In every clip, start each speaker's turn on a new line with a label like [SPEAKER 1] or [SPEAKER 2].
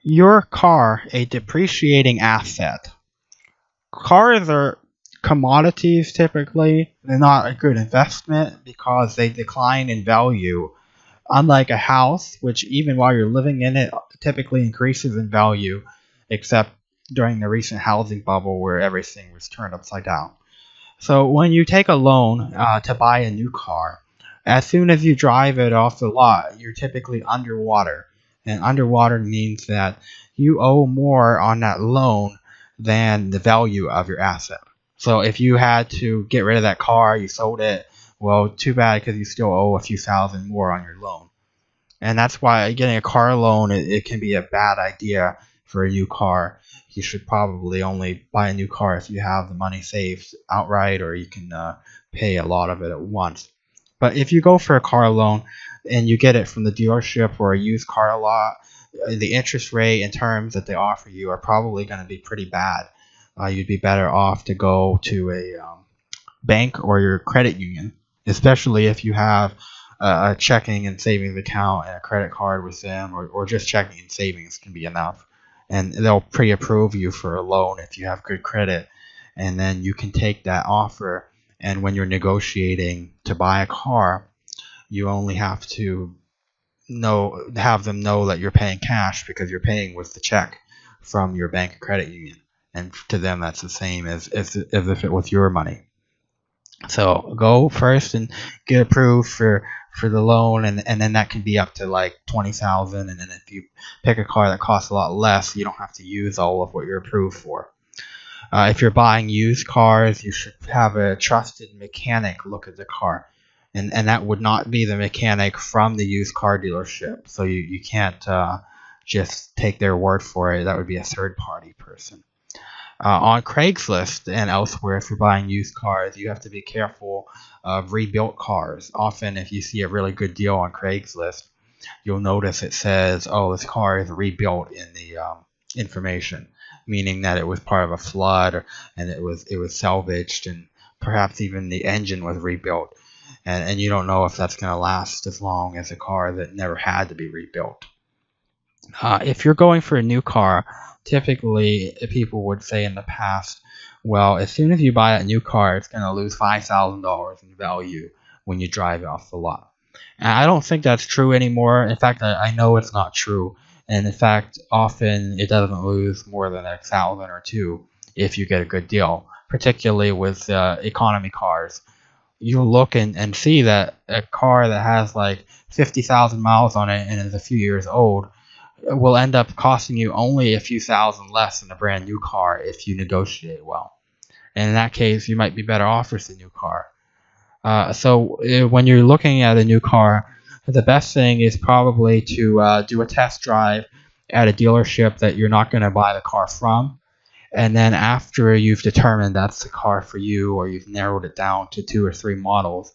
[SPEAKER 1] Your car a depreciating asset? Cars are commodities typically. They're not a good investment because they decline in value. Unlike a house, which even while you're living in it typically increases in value, except during the recent housing bubble where everything was turned upside down. So when you take a loan to buy a new car, as soon as you drive it off the lot, you're typically underwater. And underwater means that you owe more on that loan than the value of your asset. So if you had to get rid of that car, you sold it, well, too bad because you still owe a few thousand more on your loan. And that's why getting a car loan, it can be a bad idea for a new car. You should probably only buy a new car if you have the money saved outright, or you can pay a lot of it at once. But if you go for a car loan and you get it from the dealership or a used car lot, the interest rate and terms that they offer you are probably going to be pretty bad. You'd be better off to go to a bank or your credit union, especially if you have a checking and savings account and a credit card with them, or just checking and savings can be enough. And they'll pre-approve you for a loan if you have good credit, and then you can take that offer. And when you're negotiating to buy a car, you only have to have them know that you're paying cash because you're paying with the check from your bank or credit union, and to them that's the same as if it was your money. So go first and get approved for the loan, and then that can be up to like 20,000. And then if you pick a car that costs a lot less, you don't have to use all of what you're approved for. If you're buying used cars, you should have a trusted mechanic look at the car, and that would not be the mechanic from the used car dealership. So you can't just take their word for it. That would be a third party person. On Craigslist and elsewhere, if you're buying used cars, you have to be careful of rebuilt cars. Often, if you see a really good deal on Craigslist, you'll notice it says, "Oh, this car is rebuilt" in the information, meaning that it was part of a flood, and it was salvaged, and perhaps even the engine was rebuilt. And you don't know if that's going to last as long as a car that never had to be rebuilt. If you're going for a new car, typically people would say in the past, well, as soon as you buy a new car, it's going to lose $5,000 in value when you drive it off the lot. And I don't think that's true anymore. In fact, I know it's not true. And in fact, often it doesn't lose more than 1,000 or two if you get a good deal, particularly with economy cars. You'll look and see that a car that has like 50,000 miles on it and is a few years old will end up costing you only a few thousand less than a brand new car if you negotiate well. And in that case, you might be better off with a new car. So when you're looking at a new car, the best thing is probably to do a test drive at a dealership that you're not going to buy the car from. And then after you've determined that's the car for you, or you've narrowed it down to 2 or 3 models,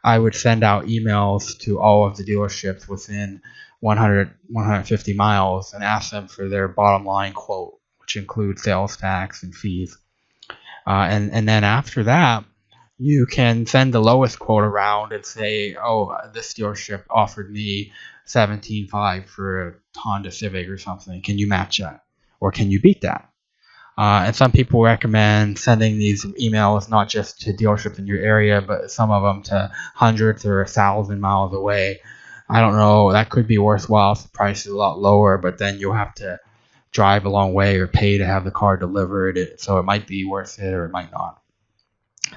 [SPEAKER 1] I would send out emails to all of the dealerships within 150 miles and ask them for their bottom line quote, which includes sales tax and fees. And then after that, you can send the lowest quote around and say, oh, this dealership offered me $17,500 for a Honda Civic or something. Can you match that? Or can you beat that? And some people recommend sending these emails not just to dealerships in your area, but some of them to hundreds or 1,000 miles away. I don't know, that could be worthwhile if the price is a lot lower, but then you'll have to drive a long way or pay to have the car delivered. So it might be worth it or it might not.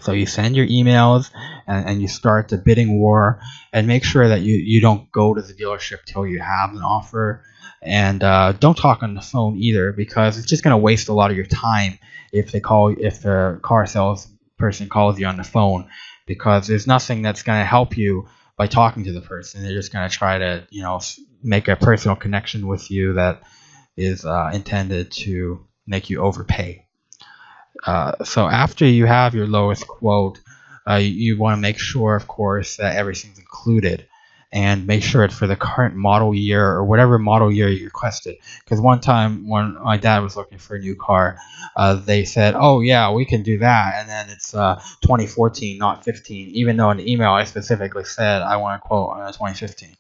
[SPEAKER 1] So you send your emails and you start the bidding war, and make sure that you don't go to the dealership till you have an offer. And don't talk on the phone either, because it's just going to waste a lot of your time if the car sales person calls you on the phone, because there's nothing that's going to help you by talking to the person. They're just going to try to make a personal connection with you that is intended to make you overpay. So after you have your lowest quote, you want to make sure, of course, that everything's included, and make sure it's for the current model year or whatever model year you requested. Because one time when my dad was looking for a new car, they said, oh yeah, we can do that, and then it's 2014, not 15, even though in the email I specifically said I want to quote 2015.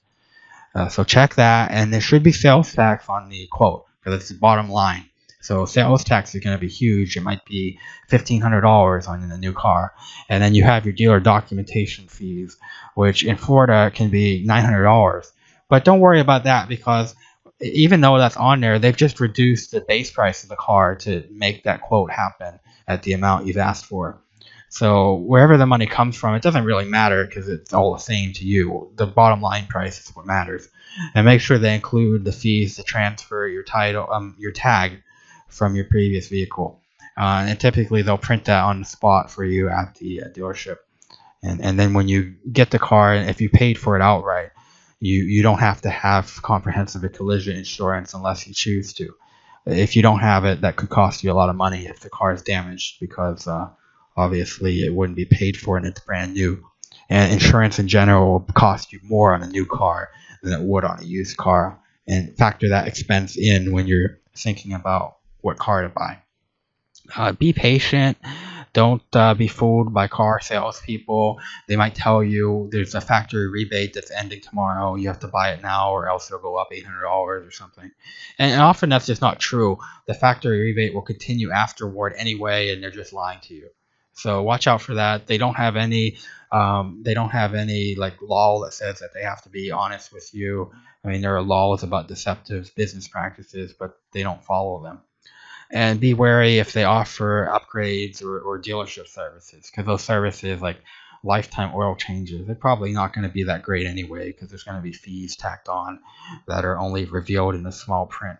[SPEAKER 1] So check that, and there should be sales tax on the quote. because it's the bottom line. So sales tax is going to be huge. It might be $1,500 on a new car, and then you have your dealer documentation fees, which in Florida can be $900. But don't worry about that, because even though that's on there, they've just reduced the base price of the car to make that quote happen at the amount you've asked for. So wherever the money comes from, it doesn't really matter because it's all the same to you. The bottom line price is what matters. And make sure they include the fees to transfer your title, your tag from your previous vehicle. And typically they'll print that on the spot for you at the dealership. And then when you get the car, if you paid for it outright, you don't have to have comprehensive collision insurance unless you choose to. If you don't have it, that could cost you a lot of money if the car is damaged, because obviously it wouldn't be paid for and it's brand new. And insurance in general will cost you more on a new car than it would on a used car. And factor that expense in when you're thinking about what car to buy. Be patient. Don't be fooled by car salespeople. They might tell you there's a factory rebate that's ending tomorrow. You have to buy it now or else it'll go up $800 or something. And often that's just not true. The factory rebate will continue afterward anyway, and they're just lying to you. So watch out for that. They don't have any like law that says that they have to be honest with you. I mean, there are laws about deceptive business practices, but they don't follow them. And be wary if they offer upgrades or dealership services, because those services like lifetime oil changes, they're probably not going to be that great anyway, because there's going to be fees tacked on that are only revealed in the small print.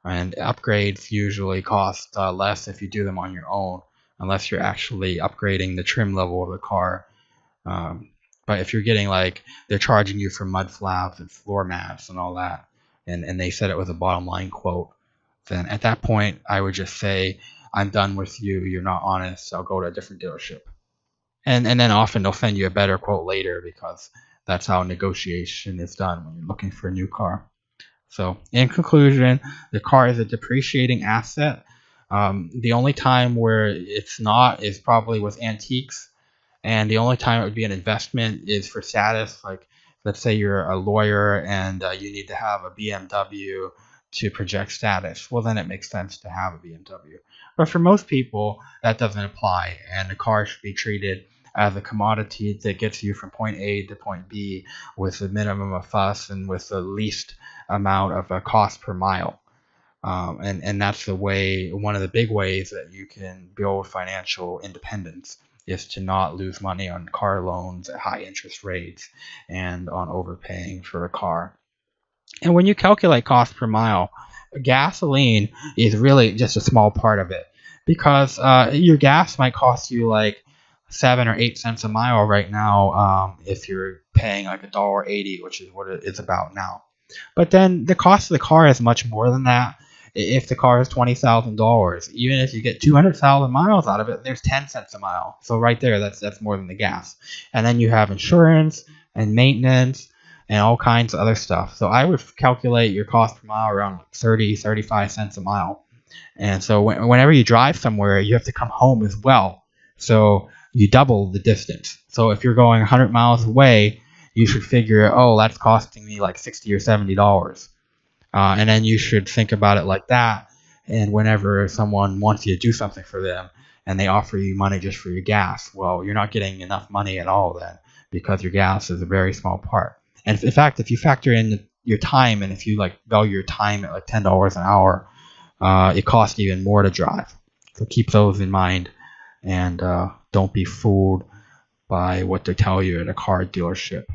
[SPEAKER 1] And upgrades usually cost less if you do them on your own, unless you're actually upgrading the trim level of the car. But if you're getting like they're charging you for mud flaps and floor mats and all that, and they said it was a bottom line quote, then at that point I would just say, I'm done with you. You're not honest. I'll go to a different dealership. And then often they'll send you a better quote later, because that's how negotiation is done when you're looking for a new car. So in conclusion, the car is a depreciating asset. The only time where it's not is probably with antiques. And the only time it would be an investment is for status. Like, let's say you're a lawyer and you need to have a BMW to project status. Well, then it makes sense to have a BMW. But for most people, that doesn't apply. And the car should be treated as a commodity that gets you from point A to point B with the minimum of fuss and with the least amount of a cost per mile. And that's the way, one of the big ways that you can build financial independence, is to not lose money on car loans at high interest rates and on overpaying for a car. And when you calculate cost per mile, gasoline is really just a small part of it, because your gas might cost you like 7 or 8 cents a mile right now, if you're paying like $1.80, which is what it is about now. But then the cost of the car is much more than that. If the car is $20,000, even if you get 200,000 miles out of it, there's 10 cents a mile. So right there, that's more than the gas. And then you have insurance and maintenance and all kinds of other stuff. So I would calculate your cost per mile around 30, 35 cents a mile. And so whenever you drive somewhere, you have to come home as well. So you double the distance. So if you're going 100 miles away, you should figure, oh, that's costing me like $60 or $70. And then you should think about it like that. And whenever someone wants you to do something for them and they offer you money just for your gas, well, you're not getting enough money at all then, because your gas is a very small part. And in fact, if you factor in your time, and if you like value your time at like $10 an hour, it costs even more to drive. So keep those in mind, and don't be fooled by what they tell you at a car dealership.